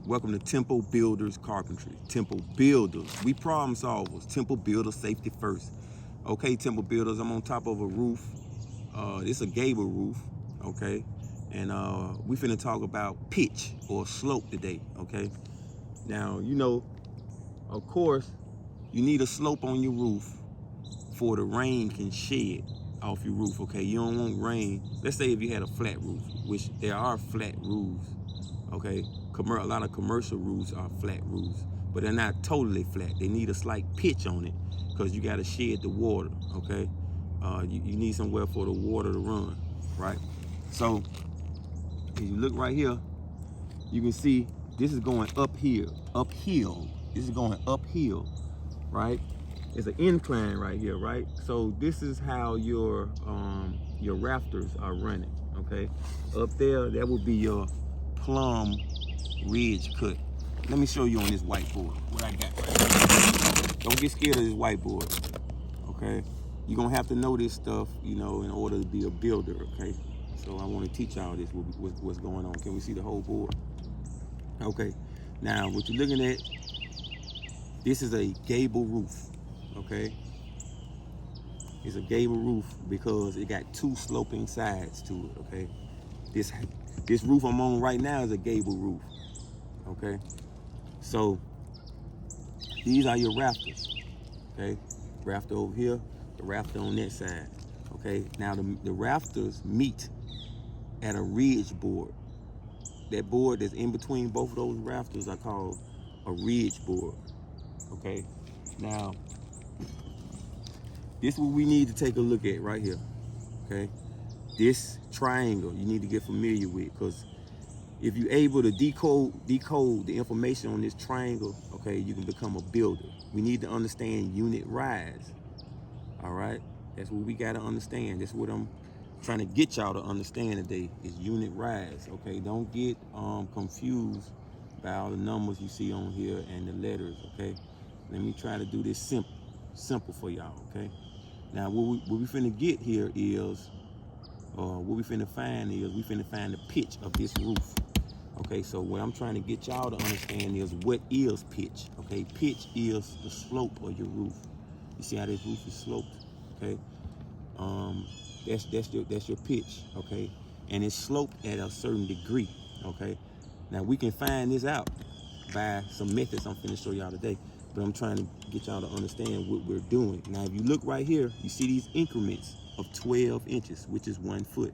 Welcome to Temple Builders Carpentry. Temple Builders, we problem solvers. Temple Builders, safety first. Okay, Temple Builders, I'm on top of a roof. It's a gable roof, okay? And we finna talk about pitch or slope today, okay? Now, you know, of course, you need a slope on your roof for the rain can shed off your roof, okay? You don't want rain. Let's say if you had a flat roof, which there are flat roofs, okay? A lot of commercial roofs are flat roofs, but they're not totally flat. They need a slight pitch on it because you gotta shed the water, okay? You need somewhere for the water to run, right? So, if you look right here, you can see this is going uphill. This is going uphill, right? It's an incline right here, right? So this is how your rafters are running, okay? Up there, that would be your plumb ridge cut. Let me show you on this whiteboard what I got right here. Don't get scared of this whiteboard, okay? You're gonna have to know this stuff, you know, in order to be a builder, okay? So I want to teach y'all this, what's going on. Can we see the whole board? Okay, now what you're looking at, this is a gable roof, okay? It's a gable roof because it got two sloping sides to it, okay? This roof I'm on right now is a gable roof, okay? So these are your rafters, okay? Rafter over here, the rafter on that side, okay? Now the rafters meet at a ridge board. That board that's in between both of those rafters are called a ridge board, okay? Now, this is what we need to take a look at right here, okay? This triangle you need to get familiar with, because if you're able to decode the information on this triangle, okay, you can become a builder. We need to understand unit rise, all right? That's what we gotta understand. That's what I'm trying to get y'all to understand today is unit rise, okay? Don't get confused by all the numbers you see on here and the letters, okay? Let me try to do this simple for y'all, okay? Now, what we finna get here is, what we finna find is, we finna find the pitch of this roof, okay? So what I'm trying to get y'all to understand is what is pitch, okay? Pitch is the slope of your roof. You see how this roof is sloped, okay? That's your pitch, okay? And it's sloped at a certain degree, okay? Now we can find this out by some methods I'm finna show y'all today, but I'm trying to get y'all to understand what we're doing. Now, if you look right here, you see these increments of 12 inches, which is 1 foot,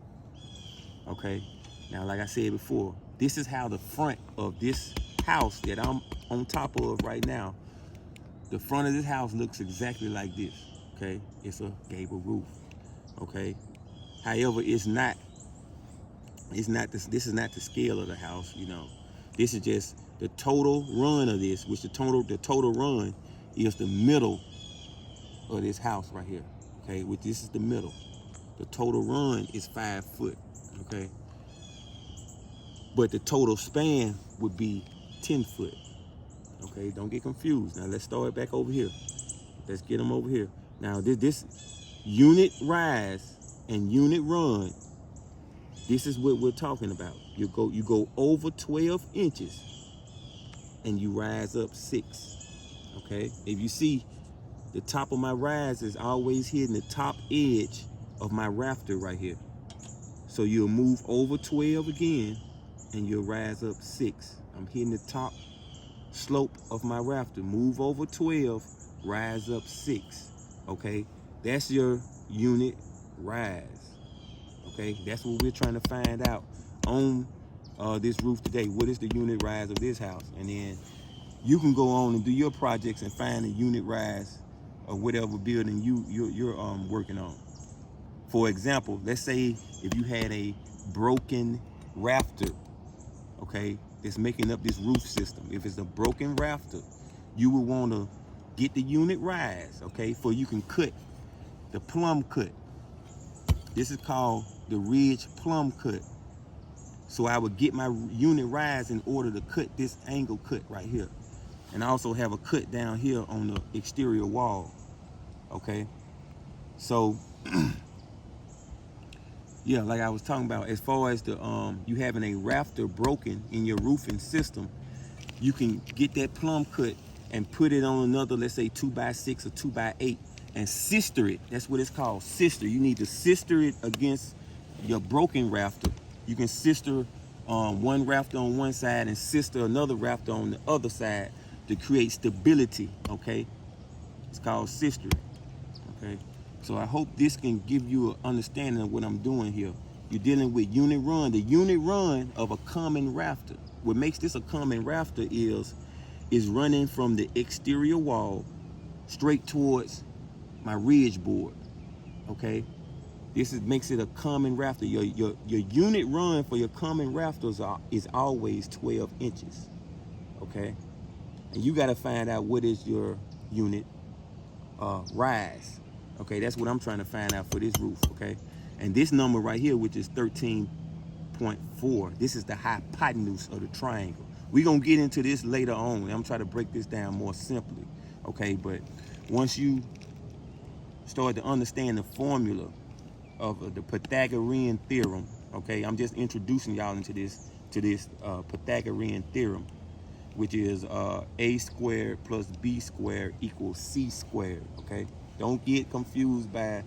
okay? Now, like I said before, this is how the front of this house that I'm on top of right now, the front of this house looks exactly like this, okay? It's a gable roof, okay? However, this is not the scale of the house, you know. This is just the total run of this, which the total run is the middle of this house right here, okay? Which this is the middle. The total run is 5 foot, okay? But the total span would be 10 foot, okay? Don't get confused. Now let's start back over here. Let's get them over here. Now this unit rise and unit run, this is what we're talking about. You go over 12 inches and you rise up 6, okay? If you see, the top of my rise is always hitting the top edge of my rafter right here. So you'll move over 12 again and you'll rise up 6. I'm hitting the top slope of my rafter. Move over 12, rise up 6, okay? That's your unit rise, okay? That's what we're trying to find out on this roof today. What is the unit rise of this house? And then you can go on and do your projects and find the unit rise of whatever building you're working on. For example, let's say if you had a broken rafter, okay, that's making up this roof system. If it's a broken rafter, you would want to get the unit rise, okay, for you can cut the plumb cut. This is called the ridge plumb cut. So I would get my unit rise in order to cut this angle cut right here. And I also have a cut down here on the exterior wall, okay? So, yeah, like I was talking about, as far as the you having a rafter broken in your roofing system, you can get that plumb cut and put it on another, let's say 2x6 or 2x8, and sister it. That's what it's called, sister. You need to sister it against your broken rafter. You can sister one rafter on one side and sister another rafter on the other side to create stability, okay? It's called sistering, okay? So I hope this can give you an understanding of what I'm doing here. You're dealing with unit run, the unit run of a common rafter. What makes this a common rafter is running from the exterior wall straight towards my ridge board, okay? Makes it a common rafter. Your unit run for your common rafters is always 12 inches, okay? And you gotta find out what is your unit rise, okay? That's what I'm trying to find out for this roof, okay? And this number right here, which is 13.4, this is the hypotenuse of the triangle. We're gonna get into this later on. I'm trying to break this down more simply, okay? But once you start to understand the formula of the Pythagorean theorem, okay? I'm just introducing y'all into this Pythagorean theorem, which is a squared plus b squared equals c squared, okay? Don't get confused by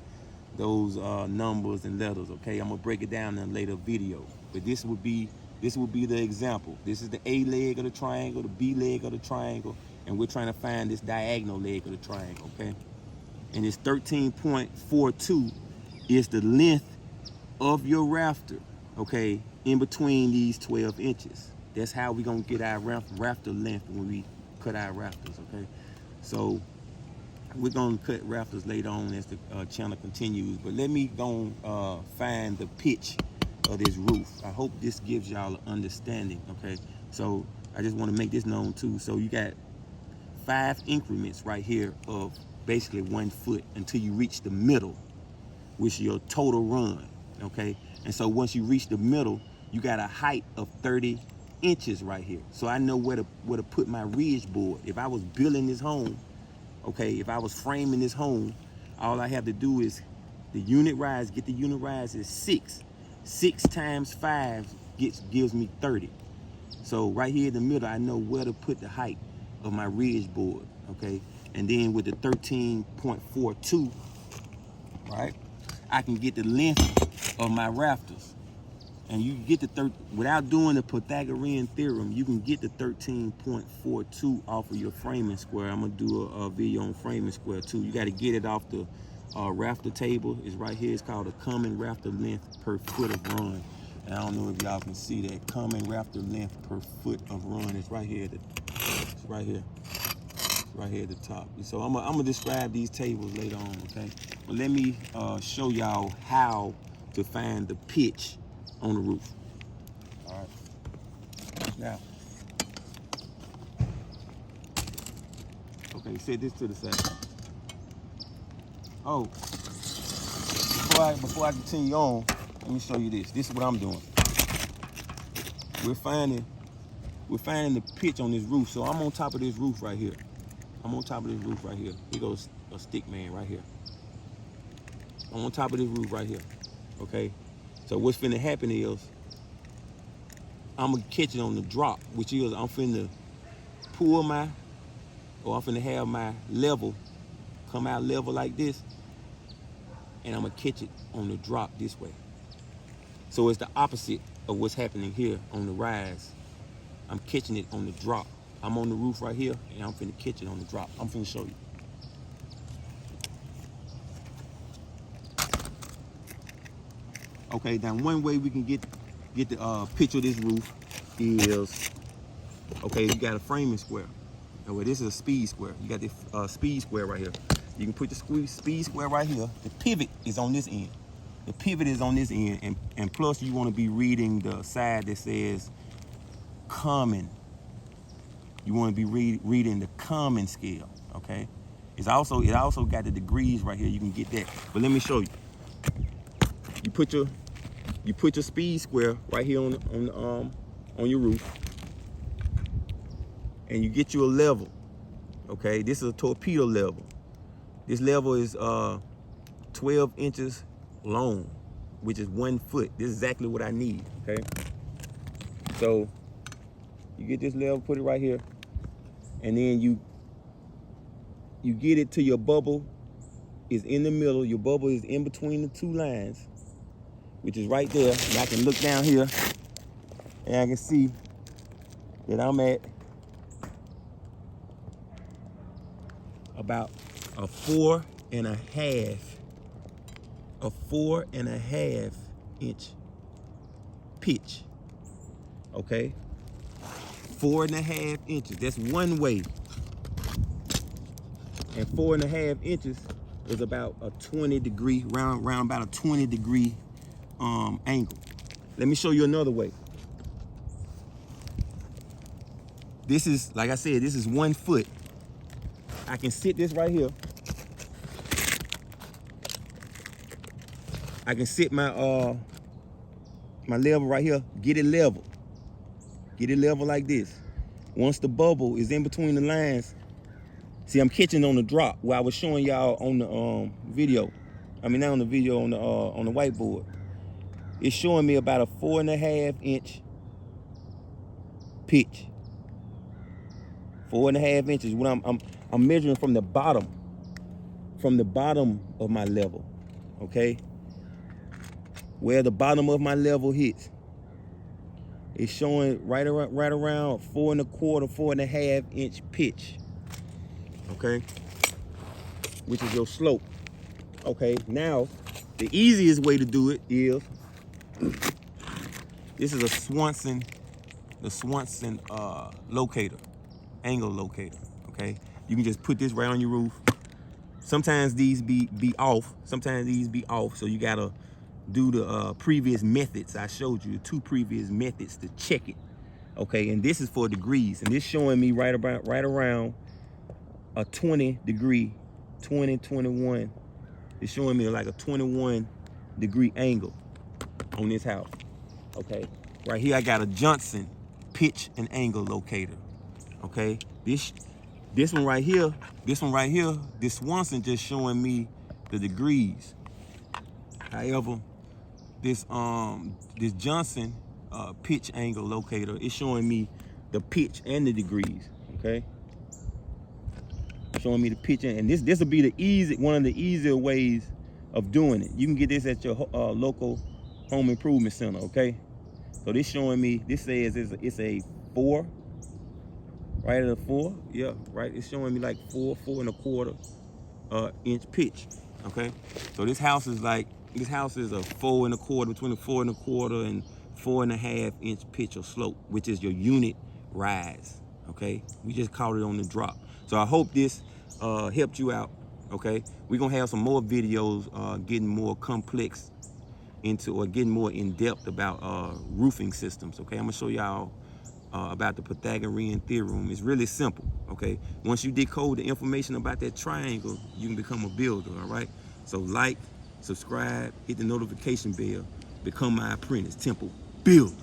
those numbers and letters, okay? I'm gonna break it down in a later video, but this would be the example. This is the A leg of the triangle, the B leg of the triangle, and we're trying to find this diagonal leg of the triangle, okay? And it's 13.42 is the length of your rafter, okay, in between these 12 inches. That's how we're gonna get our rafter length when we cut our rafters, okay? So we're gonna cut rafters later on as the channel continues, but let me go find the pitch of this roof. I hope this gives y'all an understanding, okay? So I just wanna make this known too. So you got 5 increments right here of basically 1 foot until you reach the middle, which is your total run, okay? And so once you reach the middle, you got a height of 30 inches right here. So I know where to put my ridge board. If I was building this home, okay, if I was framing this home, all I have to do is the unit rise, get the unit rise is 6. 6 times 5 gives me 30. So right here in the middle, I know where to put the height of my ridge board, okay? And then with the 13.42, right, I can get the length of my rafters. And you get the without doing the Pythagorean theorem, you can get the 13.42 off of your framing square. I'm gonna do a video on framing square too. You gotta get it off the rafter table. It's right here. It's called a common rafter length per foot of run. And I don't know if y'all can see that common rafter length per foot of run. It's right here. It's right here. It's right here at the top. So I'm gonna describe these tables later on, okay? But let me show y'all how to find the pitch on the roof. All right. Now, okay, set this to the side. Oh, before I continue on, let me show you this. This is what I'm doing. We're finding the pitch on this roof. So I'm on top of this roof right here. Here goes a stick man right here. I'm on top of this roof right here. Okay. So what's finna happen is I'm gonna catch it on the drop, which is I'm finna I'm finna have my level come out level like this, and I'm gonna catch it on the drop this way. So it's the opposite of what's happening here on the rise. I'm catching it on the drop. I'm on the roof right here, and I'm finna catch it on the drop. I'm finna show you. Okay, now one way we can get the picture of this roof is, okay, you got a framing square. Okay, this is a speed square. You got the speed square right here. You can put the speed square right here. The pivot is on this end. And plus you want to be reading the side that says common. You want to be reading the common scale, okay? It also got the degrees right here. You can get that. But let me show you. You put your speed square right here on your roof, and you get you a level. Okay, this is a torpedo level. This level is 12 inches long, which is 1 foot. This is exactly what I need. Okay, so You get this level, put it right here, and then you get it to your bubble is in the middle. Your bubble is in between the two lines, which is right there. And I can look down here and I can see that I'm at about a 4.5 inch pitch. Okay, 4.5 inches. That's one way. And 4.5 inches is about a 20 degree, round about a 20 degree angle. Let me show you another way. This is, like I said, this is 1 foot. I can sit this right here. I can sit my my level right here, get it level. Get it level like this. Once the bubble is in between the lines, see, I'm catching on the drop where I was showing y'all on the video. I mean, not on the video, on the whiteboard. It's showing me about a 4.5 inch pitch. 4.5 inches. When I'm measuring from the bottom of my level. Okay, where the bottom of my level hits. It's showing right around 4.25, 4.5 inch pitch. Okay, which is your slope. Okay, now the easiest way to do it is this is a Swanson locator, angle locator. Okay, you can just put this right on your roof. Sometimes these be off. Sometimes these be off. So you gotta do the previous methods I showed you, the 2 previous methods to check it. Okay, and this is for degrees, and this showing me right around a 20 degree, 21. It's showing me like a 21 degree angle on this house. Okay, right here I got a Johnson pitch and angle locator. Okay, this one right here, this Swanson just showing me the degrees. However, this Johnson pitch angle locator is showing me the pitch and the degrees. Okay, showing me the pitch, and this will be one of the easier ways of doing it. You can get this at your local home improvement center. Okay, so this showing me, this says it's a 4, right at a 4. Yeah, right. It's showing me like 4.25 inch pitch. Okay, so this house is a 4.25, between a 4.25 and 4.5 inch pitch or slope, which is your unit rise. Okay, we just caught it on the drop. So I hope this helped you out. Okay, we're gonna have some more videos getting more complex into, or getting more in depth about roofing systems. Okay, I'm gonna show y'all about the Pythagorean theorem. It's really simple. Okay, once you decode the information about that triangle, you can become a builder. All right, so like, subscribe, hit the notification bell, become my apprentice. Temple Builder.